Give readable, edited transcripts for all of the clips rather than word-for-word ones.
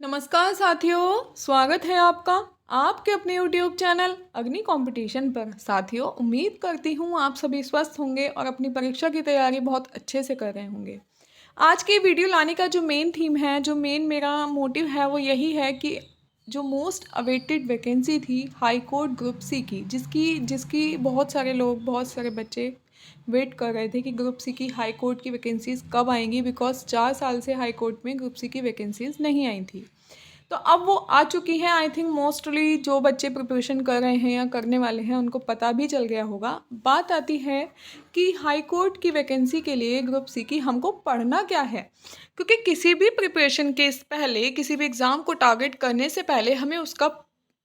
नमस्कार साथियों, स्वागत है आपका आपके अपने YouTube चैनल अग्नि कंपटीशन पर। साथियों, उम्मीद करती हूँ आप सभी स्वस्थ होंगे और अपनी परीक्षा की तैयारी बहुत अच्छे से कर रहे होंगे। आज की वीडियो लाने का जो मेन थीम है, जो मेन मेरा मोटिव है, वो यही है कि जो मोस्ट अवेटेड वैकेंसी थी हाई कोर्ट ग्रुप सी की, जिसकी जिसकी बहुत सारे लोग, बहुत सारे बच्चे वेट कर रहे थे कि ग्रुप सी की हाई कोर्ट की वैकेंसीज़ कब आएंगी, बिकॉज 4 साल से हाई कोर्ट में ग्रुप सी की वैकेंसीज़ नहीं आई थी। तो अब वो आ चुकी हैं। आई थिंक मोस्टली जो बच्चे प्रिपरेशन कर रहे हैं या करने वाले हैं उनको पता भी चल गया होगा। बात आती है कि हाई कोर्ट की वैकेंसी के लिए ग्रुप सी की हमको पढ़ना क्या है, क्योंकि किसी भी प्रिपरेशन के पहले, किसी भी एग्ज़ाम को टारगेट करने से पहले हमें उसका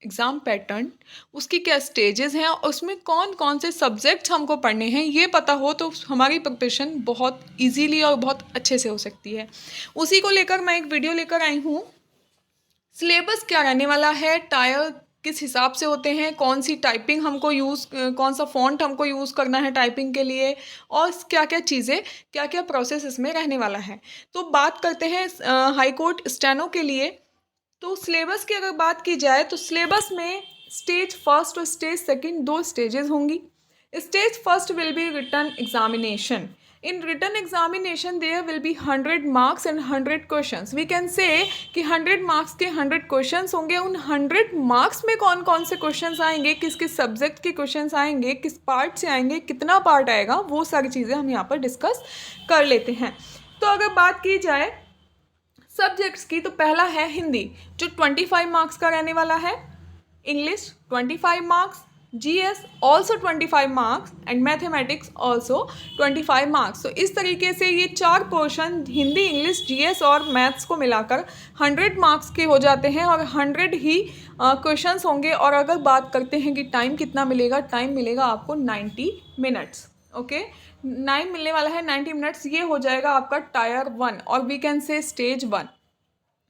एग्ज़ाम पैटर्न, उसकी क्या स्टेजेस हैं और उसमें कौन कौन से सब्जेक्ट्स हमको पढ़ने हैं, ये पता हो तो हमारी प्रिपरेशन बहुत इजीली और बहुत अच्छे से हो सकती है। उसी को लेकर मैं एक वीडियो लेकर आई हूँ। सिलेबस क्या रहने वाला है, टायर किस हिसाब से होते हैं, कौन सी टाइपिंग हमको कौन सा फ़ॉन्ट हमको यूज़ करना है टाइपिंग के लिए, और क्या क्या चीज़ें, क्या क्या प्रोसेस इसमें रहने वाला है। तो बात करते हैं हाई कोर्ट स्टेनो के लिए। तो सिलेबस की अगर बात की जाए तो सिलेबस में स्टेज फर्स्ट और स्टेज सेकंड दो स्टेजेस होंगी। Stage first will be written examination. In written examination there will be 100 marks and 100 questions. We can say कि 100 मार्क्स के 100 क्वेश्चंस होंगे। उन 100 मार्क्स में कौन कौन से क्वेश्चंस आएंगे, किस किस सब्जेक्ट के क्वेश्चंस आएंगे, किस पार्ट से आएंगे, कितना पार्ट आएगा, वो सारी चीज़ें हम यहाँ पर डिस्कस कर लेते हैं। तो अगर बात की जाए सब्जेक्ट्स की, तो पहला है हिंदी, जो 25 मार्क्स का रहने वाला है। English 25 marks, GS also 25 marks and mathematics also 25 marks. तो इस तरीके से ये 4 पोर्शन हिंदी, इंग्लिश, जीएस और मैथ्स को मिलाकर 100 मार्क्स के हो जाते हैं और 100 ही क्वेश्चंस होंगे। और अगर बात करते हैं कि टाइम कितना मिलेगा, टाइम मिलेगा आपको 90 मिनट्स। ओके, 9 मिलने वाला है, 90 मिनट्स। ये हो जाएगा आपका टायर 1 और वी कैन से स्टेज 1।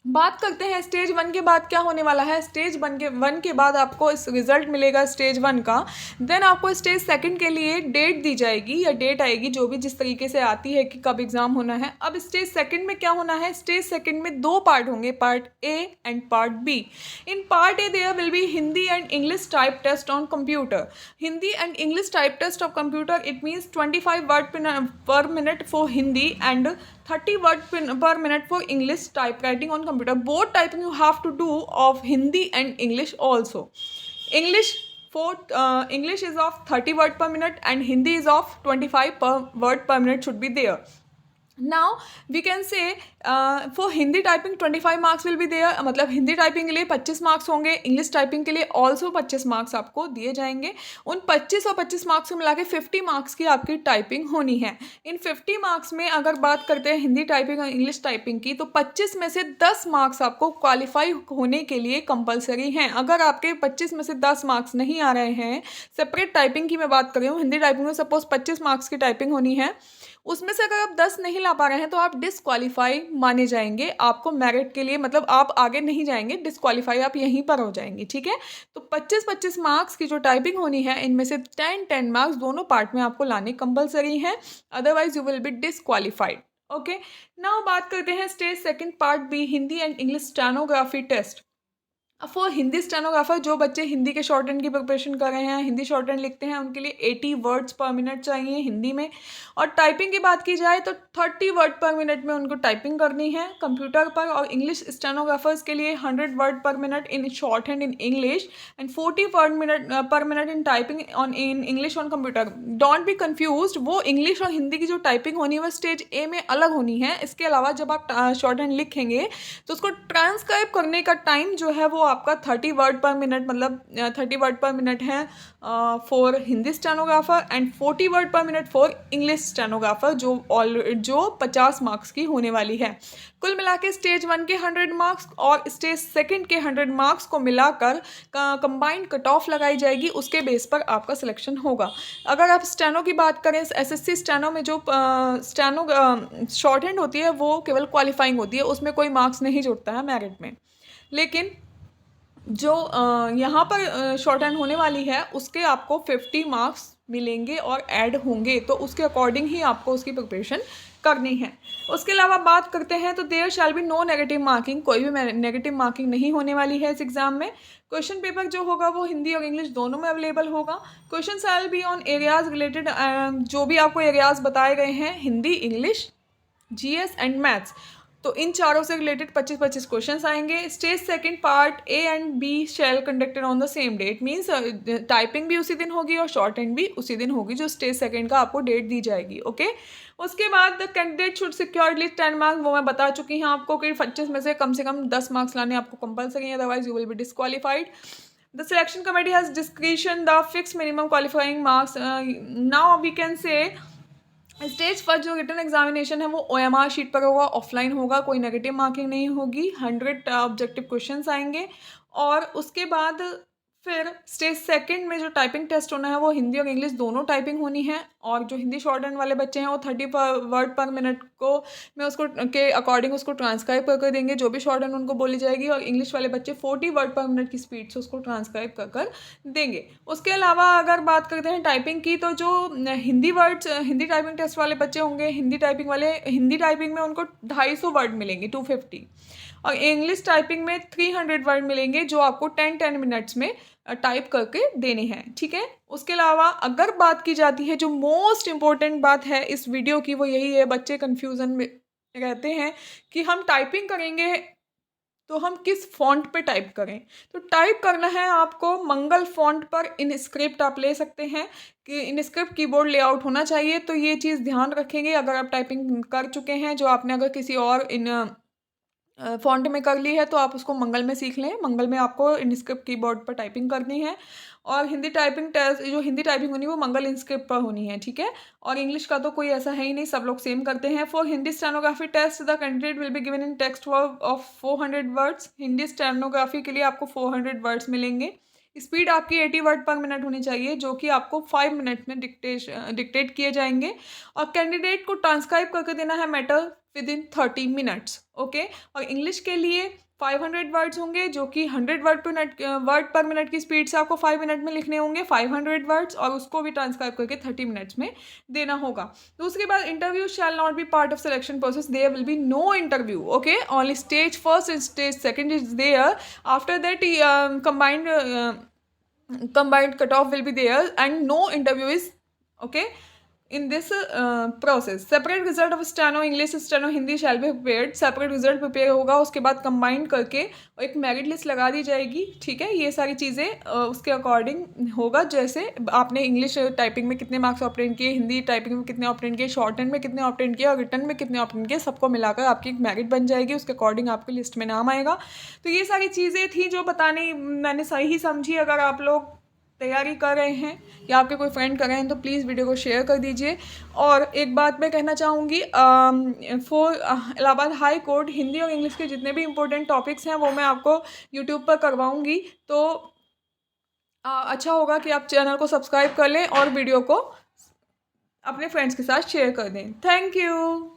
बात करते हैं स्टेज 1 के बाद क्या होने वाला है। स्टेज 1 के बाद आपको इस रिजल्ट मिलेगा स्टेज 1 का। देन आपको स्टेज सेकंड के लिए डेट दी जाएगी या डेट आएगी, जो भी जिस तरीके से आती है कि कब एग्जाम होना है। अब स्टेज सेकंड में क्या होना है, स्टेज सेकंड में 2 पार्ट होंगे, part A and part B. In part A there will be Hindi and English type test on computer. Hindi and English type test of computer, it means 25 word per minute for Hindi and 30 word per minute for English typewriting on computer. Both typing you have to do of Hindi and English also. English English is of 30 word per minute and Hindi is of 25 word per minute should be there. Now we can say for Hindi typing 25 marks will be there, मतलब Hindi typing के लिए 25 marks होंगे, English typing के लिए also 25 marks आपको दिए जाएंगे। उन 25 और 25 मार्क्स को मिला के 50 मार्क्स की आपकी टाइपिंग होनी है। इन 50 मार्क्स में अगर बात करते हैं हिंदी टाइपिंग और इंग्लिश टाइपिंग की, तो 25 में से 10 मार्क्स आपको क्वालिफाई होने के लिए कंपलसरी हैं। अगर आपके 25 में से 10 मार्क्स नहीं आ रहे हैं, सेपरेट टाइपिंग की मैं बात कर रही हूँ, हिंदी टाइपिंग में सपोज 25 मार्क्स की टाइपिंग होनी है, उसमें से अगर आप 10 नहीं ला पा रहे हैं तो आप डिसक्वालीफाई माने जाएंगे। आपको मेरिट के लिए, मतलब आप आगे नहीं जाएंगे, डिसक्वालीफाई आप यहीं पर हो जाएंगे। ठीक है, तो 25-25 मार्क्स की जो टाइपिंग होनी है, इनमें से 10-10 मार्क्स दोनों पार्ट में आपको लाने कंपलसरी हैं, otherwise you will be disqualified. Okay, now बात करते हैं stage second part B, Hindi and English stenography test. For Hindi stenographer, जो बच्चे हिंदी के शॉर्ट हैंड की प्रिपरेशन कर रहे हैं, हिंदी शॉर्ट हैंड लिखते हैं, उनके लिए 80 वर्ड्स पर मिनट चाहिए हिंदी में। और टाइपिंग की बात की जाए तो 30 वर्ड पर मिनट में उनको टाइपिंग करनी है कंप्यूटर पर। और इंग्लिश स्टेनोग्राफर्स के लिए 100 word per minute in short hand in English and 40 word per minute in typing in English on computer. Don't be confuse, वो इंग्लिश और हिंदी की जो टाइपिंग होनी है वो स्टेज ए में अलग होनी है। इसके अलावा जब आप शॉर्ट हैंड लिखेंगे तो उसको ट्रांसक्राइब करने का टाइम जो है वो आपका 30 वर्ड पर मिनट, मतलब 30 वर्ड पर मिनट है for Hindi stenographer and 40 word per minute for English stenographer, जो 50 मार्क्स की होने वाली है। कुल मिला के स्टेज 1 के 100 मार्क्स और स्टेज सेकंड के 100 मार्क्स को मिलाकर कंबाइंड कट ऑफ लगाई जाएगी, उसके बेस पर आपका सिलेक्शन होगा। अगर आप स्टेनो की बात करें, एसएससी स्टेनो में जो स्टेनो शॉर्ट हैंड होती है वो केवल क्वालिफाइंग होती है, उसमें कोई मार्क्स नहीं जुड़ता है मेरिट में। लेकिन जो यहाँ पर शॉर्ट हैंड होने वाली है उसके आपको 50 मार्क्स मिलेंगे और ऐड होंगे, तो उसके अकॉर्डिंग ही आपको उसकी प्रिपरेशन करनी है। उसके अलावा बात करते हैं तो there shall be no negative marking, कोई भी नेगेटिव मार्किंग नहीं होने वाली है इस एग्ज़ाम में। क्वेश्चन पेपर जो होगा वो हिंदी और इंग्लिश दोनों में अवेलेबल होगा। Question shall be on areas related, जो भी आपको एरियाज बताए गए हैं Hindi, English, GS and maths, तो इन चारों से रिलेटेड 25-25 क्वेश्चंस आएंगे। Stage second part A and B shall conducted on the same date, means typing भी उसी दिन होगी और शॉर्ट हैंड भी उसी दिन होगी, जो स्टेज सेकंड का आपको डेट दी जाएगी। ओके, उसके बाद the candidate should secure at least 10 marks, वो मैं बता चुकी हूँ आपको कि 25 में से कम 10 मार्क्स लाने आपको कंपलसरी है, otherwise you will B disqualified. The selection committee has discretion the fixed minimum qualifying marks. Now we can say stage first जो रिटन एग्जामिनेशन है वो OMR शीट पर होगा, ऑफलाइन होगा, कोई नेगेटिव मार्किंग नहीं होगी, 100 ऑब्जेक्टिव क्वेश्चंस आएंगे। और उसके बाद फिर स्टेज सेकंड में जो टाइपिंग टेस्ट होना है वो हिंदी और इंग्लिश दोनों टाइपिंग होनी है, और जो हिंदी शॉर्ट हैंड वाले बच्चे हैं वो 30 वर्ड पर मिनट को मैं उसको के अकॉर्डिंग उसको ट्रांसक्राइब करके देंगे, जो भी शॉर्ट हैंड उनको बोली जाएगी, और इंग्लिश वाले बच्चे 40 वर्ड पर मिनट की स्पीड से उसको ट्रांसक्राइब कर देंगे। उसके अलावा अगर बात करते हैं टाइपिंग की, तो जो हिंदी टाइपिंग टेस्ट वाले बच्चे होंगे, हिंदी टाइपिंग में उनको 250 वर्ड मिलेंगे, 250, और इंग्लिश टाइपिंग में 300 वर्ड मिलेंगे, जो आपको 10 मिनट्स में टाइप करके देने हैं। ठीक है, उसके अलावा अगर बात की जाती है, जो मोस्ट इम्पोर्टेंट बात है इस वीडियो की, वो यही है, बच्चे कन्फ्यूज़न में रहते हैं कि हम टाइपिंग करेंगे तो हम किस फॉन्ट पे टाइप करें। तो टाइप करना है आपको मंगल फॉन्ट पर, इन स्क्रिप्ट आप ले सकते हैं कि इन स्क्रिप्ट कीबोर्ड लेआउट होना चाहिए, तो ये चीज़ ध्यान रखेंगे अगर आप टाइपिंग कर चुके हैं। जो आपने अगर किसी और इन फॉन्ट में कर ली है तो आप उसको मंगल में सीख लें, मंगल में आपको इनस्क्रिप्ट कीबोर्ड पर टाइपिंग करनी है, और हिंदी टाइपिंग टेस्ट जो हिंदी टाइपिंग होनी है वो मंगल इनस्क्रिप्ट पर होनी है। ठीक है, और इंग्लिश का तो कोई ऐसा है ही नहीं, सब लोग सेम करते हैं। For Hindi stenography test the candidate will be given in text of 400 words, Hindi stenography के लिए आपको 400 वर्ड्स मिलेंगे। स्पीड आपकी 80 वर्ड पर मिनट होनी चाहिए, जो कि आपको 5 मिनट में डिक्टेट किए जाएंगे, और कैंडिडेट को ट्रांसक्राइब करके देना है matter with in 30 minutes. Okay, और इंग्लिश के लिए 500 वर्ड्स होंगे, जो कि 100 वर्ड पर मिनट की स्पीड से आपको 5 मिनट में लिखने होंगे 500 वर्ड्स, और उसको भी ट्रांसक्राइब करके 30 मिनट्स में देना होगा। तो उसके बाद interview shall not be part of selection process, there will be no interview. Okay, only stage first and stage second is there, after that combined cutoff will be there and no interview is okay in this process. Separate result of steno English, steno Hindi shall be prepared, separate result prepare होगा, उसके बाद combine करके एक merit list लगा दी जाएगी। ठीक है, ये सारी चीज़ें उसके अकॉर्डिंग होगा, जैसे आपने इंग्लिश टाइपिंग में कितने मार्क्स ऑब्टेन किए, हिंदी टाइपिंग में कितने ऑब्टेन किए, शॉर्ट हैंड में कितने ऑब्टेन किए, और रिटन में कितने ऑब्टेन किए, सबको मिलाकर आपकी एक मेरिट बन जाएगी, उसके अकॉर्डिंग आपकी लिस्ट में नाम आएगा। तो ये सारी चीज़ें थी जो बताने मैंने सही समझी। अगर आप लोग तैयारी कर रहे हैं या आपके कोई फ्रेंड कर रहे हैं तो प्लीज़ वीडियो को शेयर कर दीजिए। और एक बात मैं कहना चाहूँगी, for Allahabad high court Hindi और इंग्लिश के जितने भी इम्पोर्टेंट टॉपिक्स हैं वो मैं आपको यूट्यूब पर करवाऊँगी, तो अच्छा होगा कि आप चैनल को सब्सक्राइब कर लें और वीडियो को अपने फ्रेंड्स के साथ शेयर कर दें। Thank you.